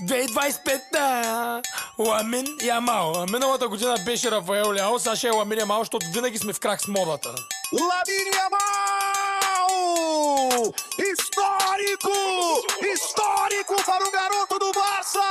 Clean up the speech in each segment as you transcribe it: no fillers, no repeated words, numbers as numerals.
2025 Ламин Ямал. Миналата година беше Рафаел Ляо, сега ще е Ламин Ямал, защото винаги сме в крак с модата. Ламин Ямал! Histórico para o garoto do Barça!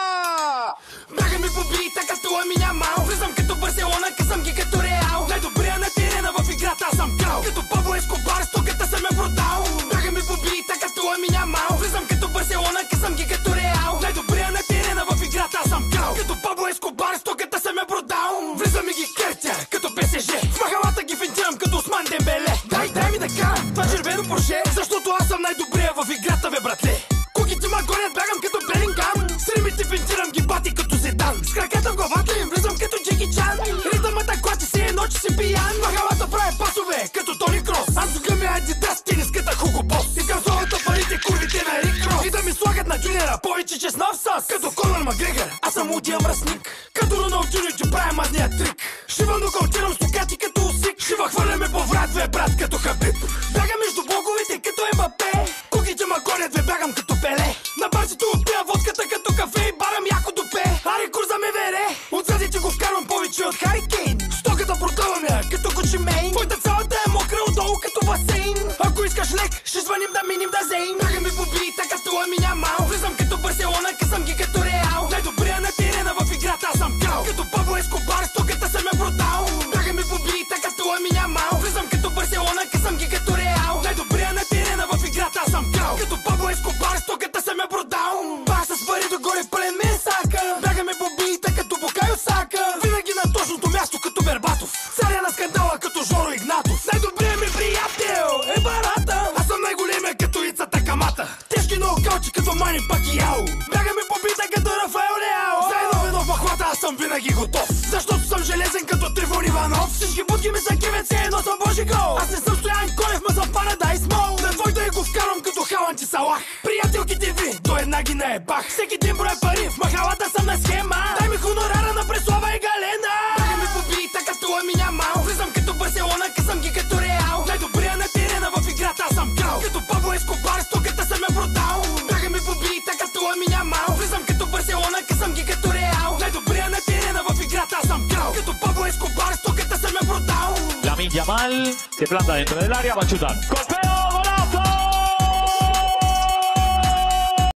Бягаме по бита като Ламин Ямал. Влизам като Барселона, късам ги като Реал. Най-добрия на терена в играта, аз съм крал. Като Пабло Ескобар, стоката съм я продал. Бягаме по бита като Ламин Ямал. Влизам като Барселона, късам ги като Реал. Най-добрия на терена в играта, аз съм крал. Като Пабло Ескобар, стоката съм я продал. Влизам и ги къртя, като ПСЖ. В махалата ги финтирам като Осман Дембеле. Дай ми да карам това червено Порше, защото аз съм най-добрия в играта, бе, братле. Куките ма гонят, бягам като Белингам. Стримите финтирам ги бати като Зидан. С краката в главата им влизам като Джеки Чан. Ритъмата клати си едно, че си пиян. Махалата прави пасове като Тони Крос. Аз гъми Адидас, тениската Хуго Бос. Искам зловата парите, курвите на Рик Рос. И да ми слагат на Джуниора повече чеснов сос. Като Конор Макгрегор, аз съм лудия мръсник. Като Роналдиньо, че правя мазния трик. Шива нокаутирам стокати като Усик. Шива хвърляме по врат, бе, брат, като Хабиб. Бягам между блоговете като Ембапе. Куките ма гонят, бе, бягам като Пеле. На барсито отпия водката като кафе и барам яко допе. Ари курза ме вере, отзади ти го вкарвам повече от Хари Кейн. Стоката продавам я като Гучи Мейн. Твоята цялата е мокра отдолу като басейн. Ако искаш лек, ще звъним да миним да зейн. Бягаме по бита като Ламин Ямал. Влизам като Барселона, късам ги като Реал. Най-добрия на терена в играта, аз съм крал. Като Пабло Ескобар, стоката съм я продал. Бягаме по бита като Ламин Ямал. Влизам като Барселона, късам ги като Реал. Най-добрия на терена в играта, аз съм крал. Като Пабло Ескобар, стоката съм я продал. Пак с пари догоре в пълен месака. Бягаме по бита като Букайо Сака. Винаги на точното място като Бербатов. Царя на скандала като Жоро Игнатов. Най-добрият ми приятел е Барата. Аз съм най-големия като Ицата Камата. Тежки нокаути като Мани Пакияо. Бягаме по бита като Рафаел Ляо. Заедно ведно в махлата, аз съм винаги готов. Защото съм железен като Трифон Иванов. Всички будки ми са кевет, все едно съм Божи гол. Аз не съм Стоян Колев, ма съм Парадайс Мол. На твойта го вкарвам като Халанти Салах. Приятелките ви, до една ги наебах. Всеки ден броя пари, в махалата съм на схема. Дай ми хонорара на Преслава и Галена. Бягаме по бита като Ламин Ямал. Влизам като Барселона, късам ги като Реал. Най-добрия на терена в играта, аз съм крал. Като Пабло Ескобар, стоката съм я продал. Бягаме по бита като Ламин Ямал. Влизам като Барселона, късам ги като Реал. Най-добрия на терена в играта, аз съм крал. Като Pablo Escobar, stokata jsem je prodal. Lamine Yamal se planta dentro del área, va a chutar.